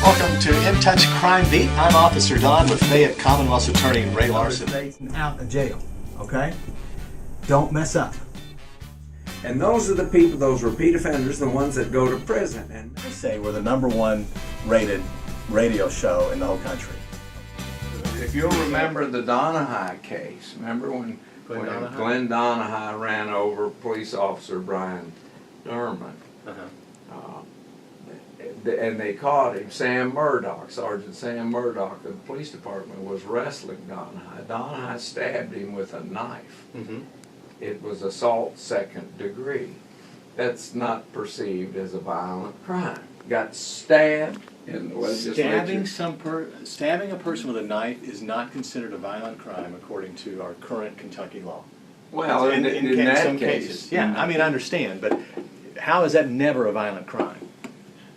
Welcome to In Touch Crime Beat. I'm Officer Don with Fayette Commonwealth's Attorney Ray Larson. Out of jail, okay? Don't mess up. And those are the people, those repeat offenders, the ones that go to prison. And They say we're the #1 rated radio show in the whole country. if you'll remember the Donahue case, remember when Glenn Donahue ran over police officer Brian Derman? And they caught him. Sam Murdoch, Sergeant Sam Murdoch of the police department was wrestling Donahue. Donahue stabbed him with a knife. It was assault second degree. That's not perceived as a violent crime. Got stabbed in the legislature. Stabbing a person with a knife is not considered a violent crime according to our current Kentucky law. Well, in that some case, cases. Yeah, I mean, I understand, but how is that never a violent crime?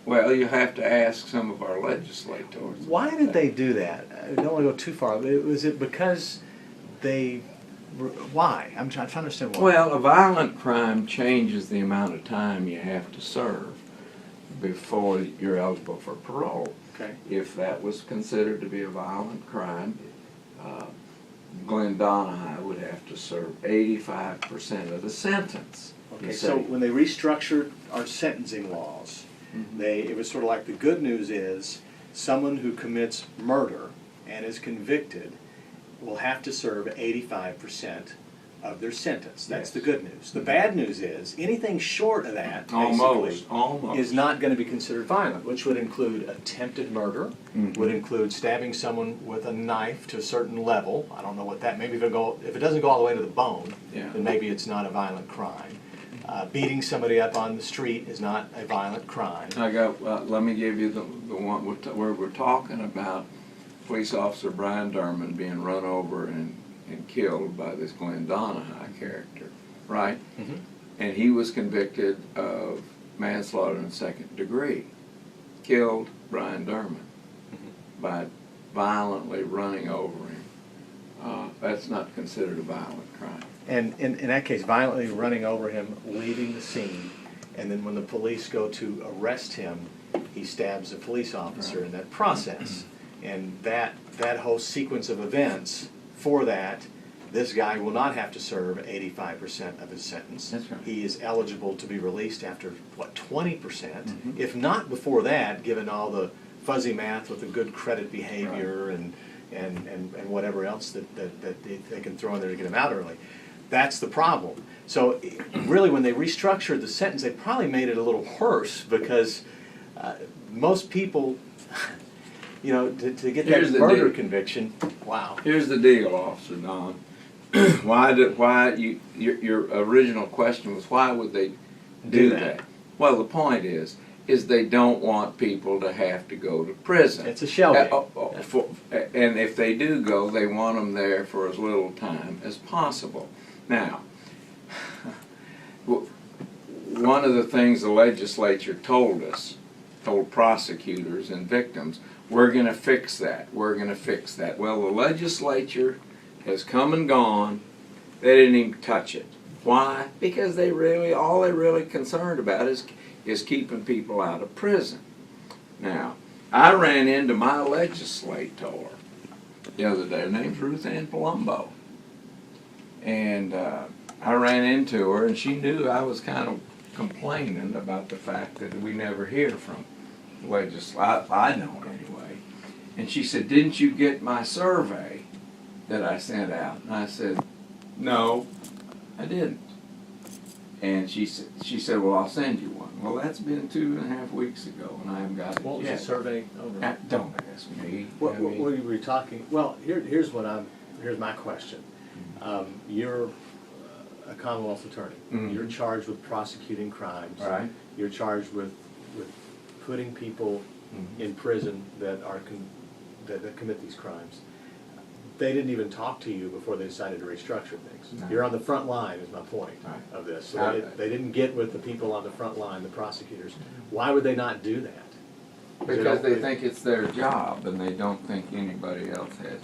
well, you have to ask some of our legislators. Why did they do that? I don't want to go too far. Was it because they... Why? I'm trying to understand why. Well, a violent crime changes the amount of time you have to serve before you're eligible for parole. Okay. If that was considered to be a violent crime, Glenn Donahue would have to serve 85% of the sentence. Okay, so when they restructured our sentencing laws, it was sort of like the good news is someone who commits murder and is convicted will have to serve 85% of their sentence. That's the good news. The bad news is anything short of that almost is not going to be considered violent, which would include attempted murder, would include stabbing someone with a knife to a certain level. I don't know what that, maybe if it doesn't go all the way to the bone, then maybe it's not a violent crime. Beating somebody up on the street is not a violent crime. Let me give you the one where we're talking about police officer Brian Derman being run over and killed by this Glenn Donahue character, right? And he was convicted of manslaughter in second degree. Killed Brian Derman by violently running over him. That's not considered a violent crime. And in that case, violently running over him, leaving the scene, and then when the police go to arrest him, he stabs a police officer in that process. And that whole sequence of events, for that, this guy will not have to serve 85% of his sentence. That's right. He is eligible to be released after, 20%? If not before that, given all the fuzzy math with the good credit behavior and whatever else that they can throw in there to get him out early. That's the problem. So really when they restructured the sentence, they probably made it a little worse because most people... to get that murder conviction, wow. Here's the deal, Officer Don. Your original question was why would they do that? Well, the point is they don't want people to have to go to prison. It's a shell game. And if they do go, they want them there for as little time as possible. Now, one of the things the legislature told prosecutors and victims, we're going to fix that. We're going to fix that. Well, the legislature has come and gone. They didn't even touch it. Why? Because all they're really concerned about is keeping people out of prison. Now, I ran into my legislator the other day. Her name's Ruth Ann Palumbo. And I ran into her, and she knew I was kind of complaining about the fact that we never hear from I don't anyway. And she said, didn't you get my survey that I sent out? And I said, no, I didn't. And she said, well, I'll send you one. Well, that's been 2.5 weeks ago, and I haven't got it What was yet. the survey over? Don't ask me. What were we talking? Well, here's my question. You're a Commonwealth attorney. You're charged with prosecuting crimes. Right. You're charged with putting people in prison that commit these crimes. They didn't even talk to you before they decided to restructure things. No. You're on the front line is my point of this. So they didn't get with the people on the front line, the prosecutors. Why would they not do that? Because they think it's their job, and they don't think anybody else has.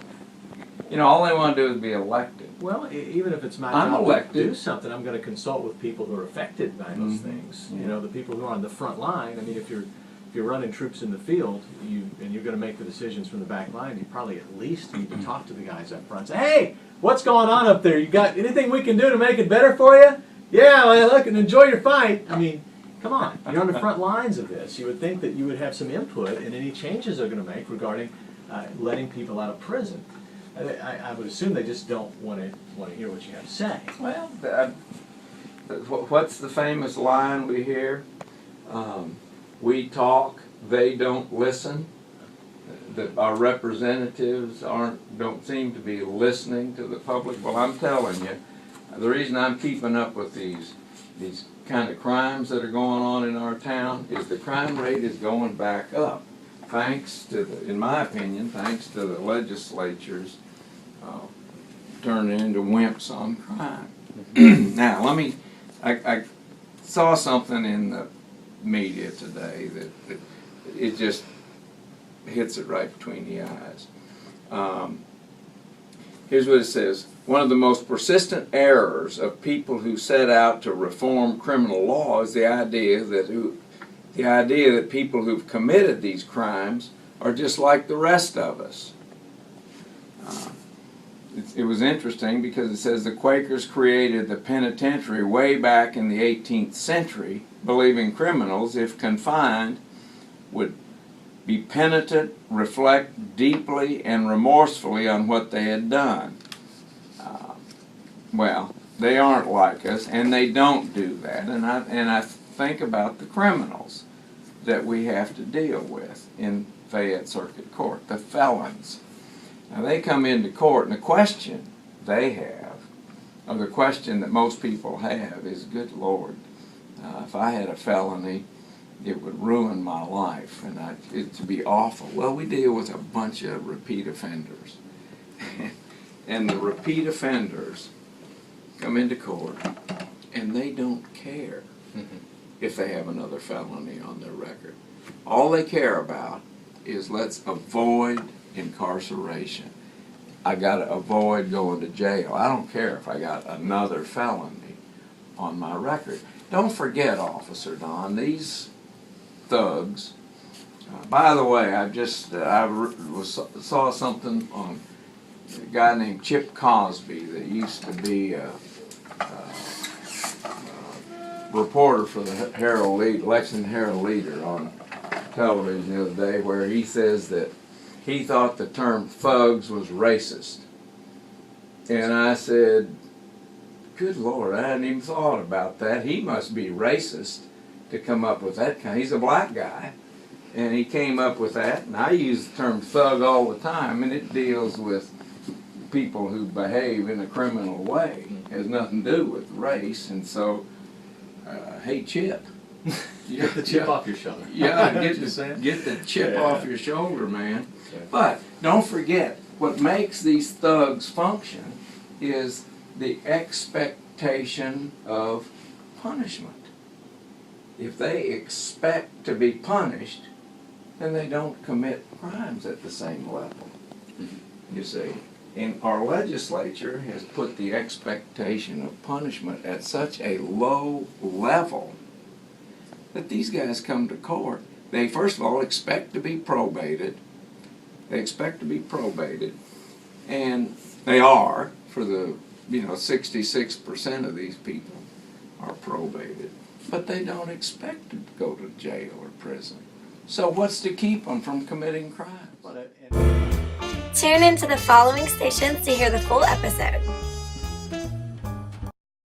All they want to do is be elected. Well, even if it's my I'm job elected. to do something, I'm going to consult with people who are affected by those things. Yeah. The people who are on the front line. I mean, if you're if you're running troops in the field, and you're going to make the decisions from the back line, you probably at least need to talk to the guys up front. Say, hey, what's going on up there? You got anything we can do to make it better for you? Yeah, well, look, and enjoy your fight. I mean, come on. You're on the front lines of this. You would think that you would have some input in any changes they're going to make regarding letting people out of prison. I would assume they just don't want to hear what you have to say. Well, what's the famous line we hear? We talk, they don't listen. That our representatives don't seem to be listening to the public. Well, I'm telling you, the reason I'm keeping up with these kind of crimes that are going on in our town is the crime rate is going back up. Thanks to in my opinion, thanks to the legislatures turning into wimps on crime. Now, I saw something in the media today that it just hits it right between the eyes. Here's what it says. One of the most persistent errors of people who set out to reform criminal law is the idea that people who've committed these crimes are just like the rest of us. It was interesting because it says the Quakers created the penitentiary way back in the 18th century, believing criminals, if confined, would be penitent, reflect deeply and remorsefully on what they had done. Well, they aren't like us, and they don't do that. And I think about the criminals that we have to deal with in Fayette Circuit Court, the felons. Now, they come into court, and the question they have, or the question that most people have, is, good Lord, if I had a felony, it would ruin my life, and it'd be awful. Well, we deal with a bunch of repeat offenders. And the repeat offenders come into court, and they don't care if they have another felony on their record. All they care about is, let's avoid incarceration. I got to avoid going to jail. I don't care if I got another felony on my record. Don't forget, Officer Don, these thugs. By the way, saw something on a guy named Chip Cosby that used to be a reporter for the Lexington Herald Leader on television the other day, where he says that he thought the term thugs was racist. And I said, good Lord, I hadn't even thought about that. He must be racist to come up with that kind. He's a black guy, and he came up with that. And I use the term thug all the time, and it deals with people who behave in a criminal way. It has nothing to do with race. And so, hey, Chip. Get the chip off your shoulder. Yeah, get the chip off your shoulder, man. But don't forget, what makes these thugs function is the expectation of punishment. If they expect to be punished, then they don't commit crimes at the same level, you see. And our legislature has put the expectation of punishment at such a low level that these guys come to court. They, first of all, expect to be probated. They expect to be probated, and they are, for the 66% of these people are probated, but they don't expect to go to jail or prison. So what's to keep them from committing crimes? Tune into the following stations to hear the full episode.